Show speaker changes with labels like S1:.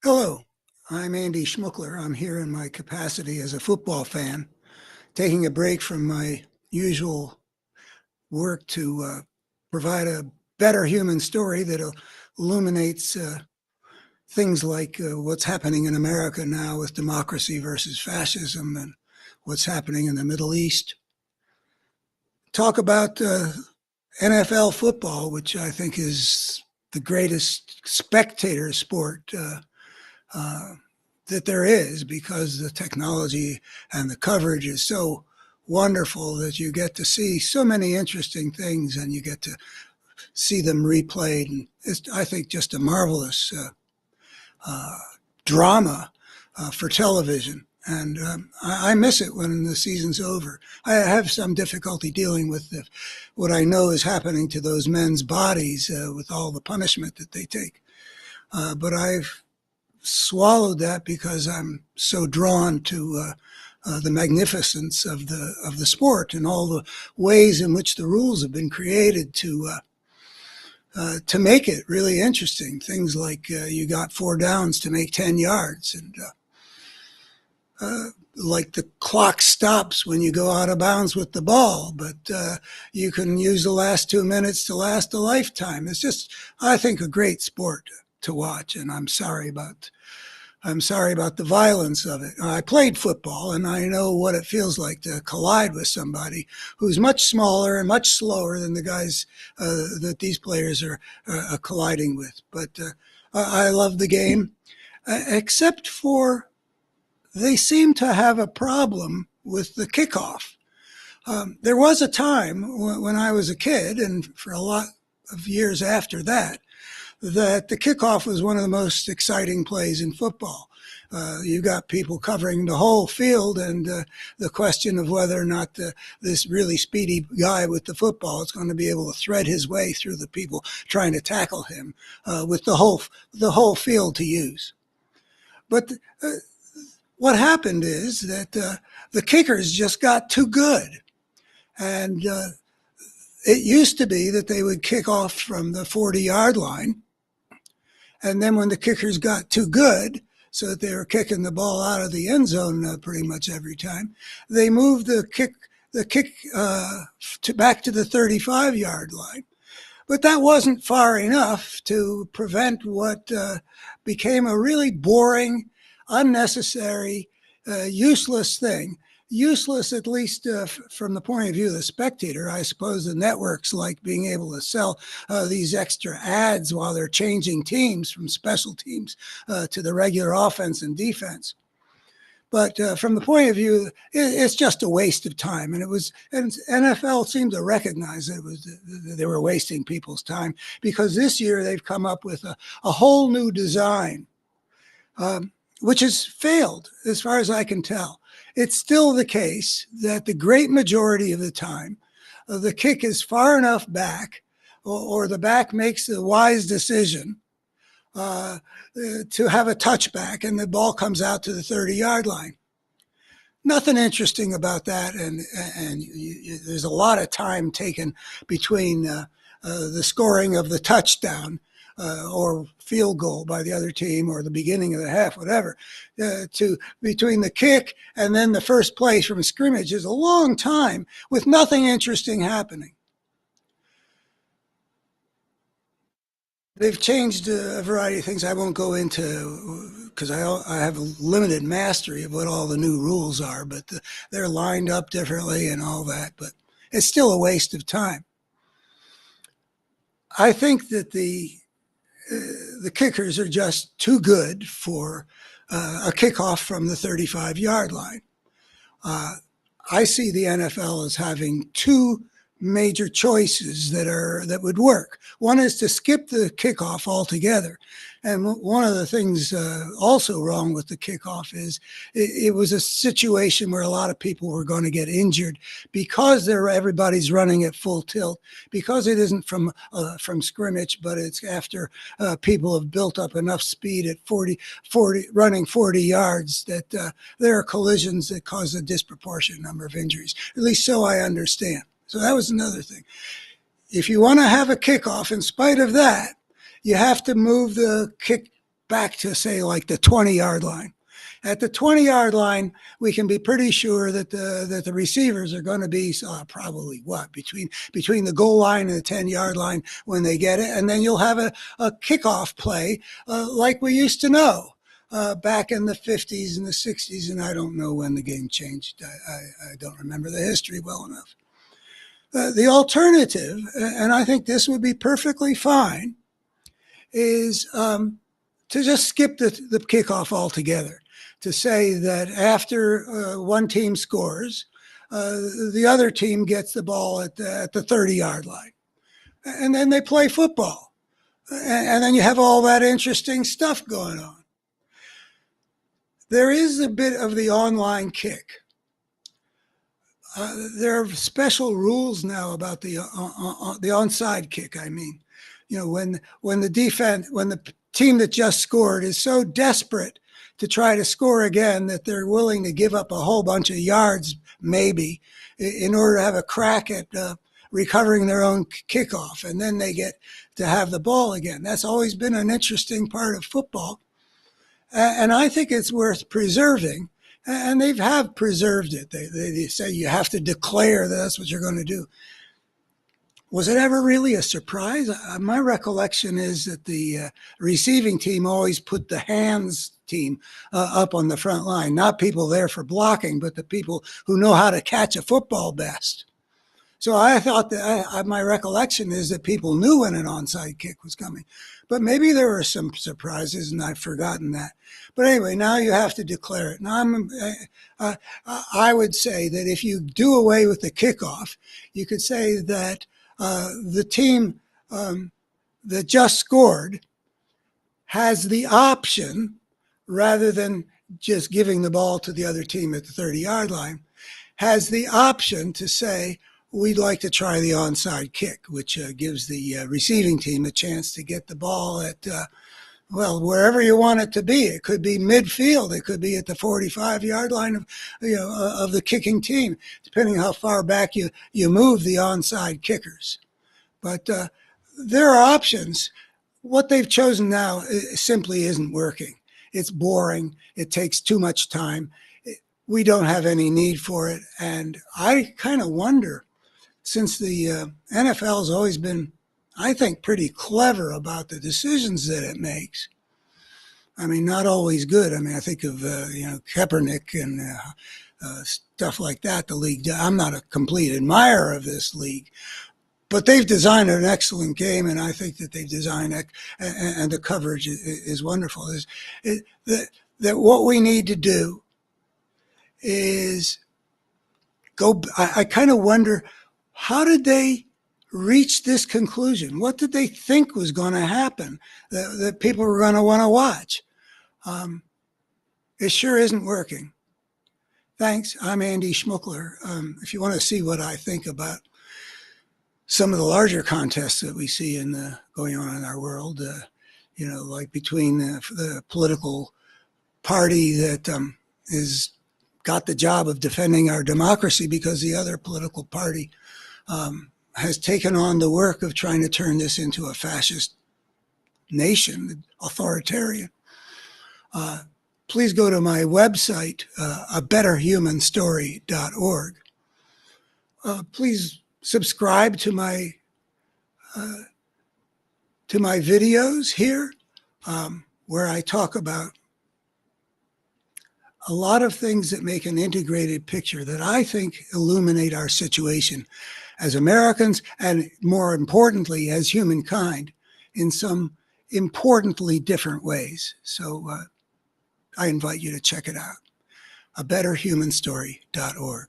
S1: Hello, I'm Andy Schmuckler. I'm here in my capacity as a football fan, taking a break from my usual work to provide a better human story that illuminates things like what's happening in America now with democracy versus fascism and what's happening in the Middle East. Talk about NFL football, which I think is the greatest spectator sport uh, that there is, because the technology and the coverage is so wonderful that you get to see so many interesting things and you get to see them replayed. And it's, I think, just a marvelous uh, drama for television. And I miss it when the season's over. I have some difficulty dealing with what I know is happening to those men's bodies with all the punishment that they take. But I've swallowed that because I'm so drawn to the magnificence of the sport and all the ways in which the rules have been created to make it really interesting. Things like you got 4 downs to make 10 yards, and like the clock stops when you go out of bounds with the ball, but you can use the last 2 minutes to last a lifetime. It's just, I think, a great sport to watch, and I'm sorry about the violence of it. I played football, and I know what it feels like to collide with somebody who's much smaller and much slower than the guys that these players are colliding with. But I love the game, except for they seem to have a problem with the kickoff. There was a time when I was a kid, and for a lot of years after that, that the kickoff was one of the most exciting plays in football. You got people covering the whole field, and the question of whether or not this really speedy guy with the football is going to be able to thread his way through the people trying to tackle him with the whole field to use. But what happened is that the kickers just got too good, and it used to be that they would kick off from the 40-yard line. And then when the kickers got too good, so that they were kicking the ball out of the end zone pretty much every time, they moved the kick back to the 35-yard line. But that wasn't far enough to prevent what became a really boring, unnecessary, useless thing. Useless, at least from the point of view of the spectator. I suppose the networks like being able to sell these extra ads while they're changing teams from special teams to the regular offense and defense. But from the point of view, it's just a waste of time. And NFL seemed to recognize that they were wasting people's time, because this year they've come up with a whole new design, which has failed as far as I can tell. It's still the case that the great majority of the time, the kick is far enough back, or the back makes the wise decision to have a touchback, and the ball comes out to the 30-yard line. Nothing interesting about that, and there's a lot of time taken between the scoring of the touchdown or field goal by the other team, or the beginning of the half, whatever, to between the kick and then the first play from scrimmage is a long time with nothing interesting happening. They've changed a variety of things I won't go into, because I have a limited mastery of what all the new rules are, but they're lined up differently and all that, but it's still a waste of time. I think that the kickers are just too good for a kickoff from the 35-yard line. I see the NFL as having two major choices that would work. One is to skip the kickoff altogether. And one of the things also wrong with the kickoff is it was a situation where a lot of people were going to get injured because everybody's running at full tilt, because it isn't from scrimmage, but it's after people have built up enough speed at 40 running 40 yards that there are collisions that cause a disproportionate number of injuries. At least so I understand. So that was another thing. If you want to have a kickoff, in spite of that, you have to move the kick back to, say, like the 20-yard line. At the 20-yard line, we can be pretty sure that the receivers are going to be probably between the goal line and the 10-yard line when they get it, and then you'll have a kickoff play like we used to know back in the 50s and the 60s, and I don't know when the game changed. I don't remember the history well enough. The alternative, and I think this would be perfectly fine, is to just skip the kickoff altogether. To say that after one team scores, the other team gets the ball at the 30-yard line. And then they play football. And then you have all that interesting stuff going on. There is a bit of the online kick. There are special rules now about the onside kick, I mean. You know, when the team that just scored is so desperate to try to score again that they're willing to give up a whole bunch of yards, maybe, in order to have a crack at recovering their own kickoff. And then they get to have the ball again. That's always been an interesting part of football. And I think it's worth preserving. And they have preserved it. They say you have to declare that that's what you're going to do. Was it ever really a surprise? My recollection is that the receiving team always put the hands team up on the front line, not people there for blocking, but the people who know how to catch a football best. So I thought that my recollection is that people knew when an onside kick was coming. But maybe there were some surprises, and I've forgotten that. But anyway, now you have to declare it. Now, I would say that if you do away with the kickoff, you could say that the team that just scored has the option, rather than just giving the ball to the other team at the 30-yard line, has the option to say, we'd like to try the onside kick, which gives the receiving team a chance to get the ball at, wherever you want it to be. It could be midfield. It could be at the 45-yard line of the kicking team, depending how far back you move the onside kickers. But there are options. What they've chosen now simply isn't working. It's boring. It takes too much time. We don't have any need for it. And I kind of wonder, since the NFL has always been, I think, pretty clever about the decisions that it makes. I mean, not always good. I mean, I think of, Kaepernick and stuff like that, the league. I'm not a complete admirer of this league, but they've designed an excellent game, and I think that they've designed it, and the coverage is wonderful. That what we need to do is go. I kind of wonder, how did they reach this conclusion? What did they think was going to happen that people were going to want to watch? It sure isn't working. Thanks. I'm Andy Schmuckler. If you want to see what I think about some of the larger contests that we see going on in our world, like between the political party that is got the job of defending our democracy because the other political party has taken on the work of trying to turn this into a fascist nation, authoritarian. Please go to my website, abetterhumanstory.org. Please subscribe to my videos here, where I talk about a lot of things that make an integrated picture that I think illuminate our situation as Americans, and more importantly, as humankind, in some importantly different ways. So I invite you to check it out, abetterhumanstory.org.